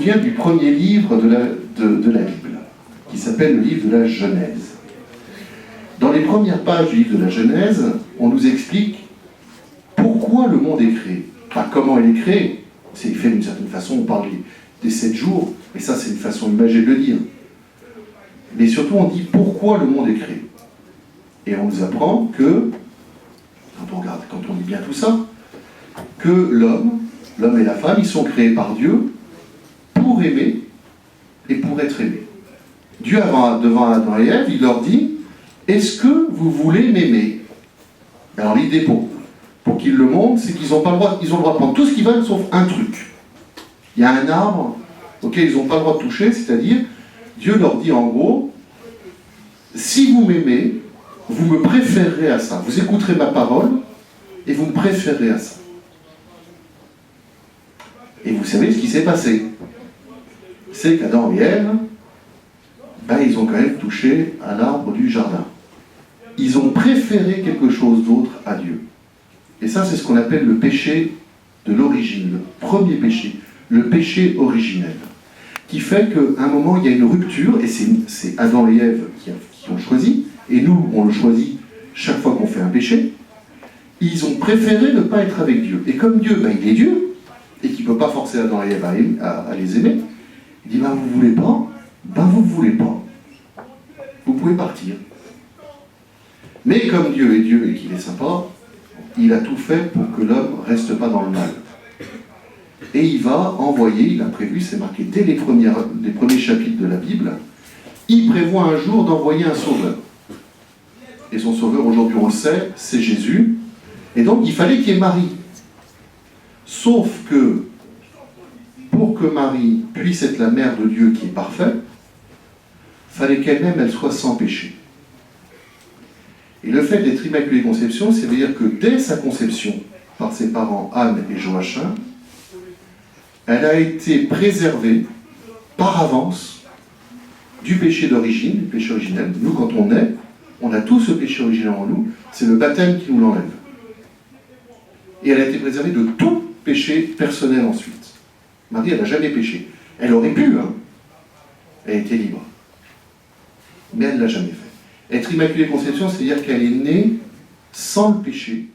vient du premier livre de la Bible, qui s'appelle le livre de la Genèse. Dans les premières pages du livre de la Genèse, on nous explique pourquoi le monde est créé. Pas comment il est créé, c'est fait d'une certaine façon, on parle des 7 jours, mais ça c'est une façon imagée de le dire. Mais surtout on dit pourquoi le monde est créé. Et on nous apprend que, quand on lit bien tout ça, que l'homme et la femme, ils sont créés par Dieu pour aimer et pour être aimés. Dieu, devant Adam et Ève, il leur dit « Est-ce que vous voulez m'aimer ?» Alors l'idée pour qu'ils le montrent, c'est qu'ils ont le droit de prendre tout ce qu'ils veulent sauf un truc. Il y a un arbre auquel ils n'ont pas le droit de toucher, c'est-à-dire, Dieu leur dit en gros « Si vous m'aimez, vous me préférerez à ça. Vous écouterez ma parole et vous me préférerez à ça. » Et vous savez ce qui s'est passé. C'est qu'Adam et Ève, ils ont quand même touché à l'arbre du jardin. Ils ont préféré quelque chose d'autre à Dieu. Et ça, c'est ce qu'on appelle le péché de l'origine, le premier péché, le péché originel, qui fait qu'à un moment, il y a une rupture, et c'est Adam et Ève qui ont choisi, et nous, on le choisit chaque fois qu'on fait un péché. Ils ont préféré ne pas être avec Dieu. Et comme Dieu, il est Dieu, et qu'il ne peut pas forcer Adam et Ève à les aimer, il dit, vous voulez pas, vous voulez pas. Vous pouvez partir. Mais comme Dieu est Dieu et qu'il est sympa, il a tout fait pour que l'homme ne reste pas dans le mal. Et il va envoyer, il a prévu, c'est marqué dès les premiers chapitres de la Bible, il prévoit un jour d'envoyer un sauveur. Et son sauveur, aujourd'hui on le sait, c'est Jésus. Et donc il fallait qu'il y ait Marie. Sauf que, pour que Marie puisse être la mère de Dieu qui est parfait, il fallait qu'elle-même, elle soit sans péché. Et le fait d'être Immaculée Conception, ça veut dire que dès sa conception, par ses parents Anne et Joachim, elle a été préservée par avance du péché d'origine, du péché originel. Nous, quand on naît, on a tout ce péché originel en nous, c'est le baptême qui nous l'enlève. Et elle a été préservée de tout péché personnel ensuite. Marie, elle n'a jamais péché. Elle aurait pu, elle était libre. Mais elle ne l'a jamais fait. Être Immaculée Conception, c'est-à-dire qu'elle est née sans le péché,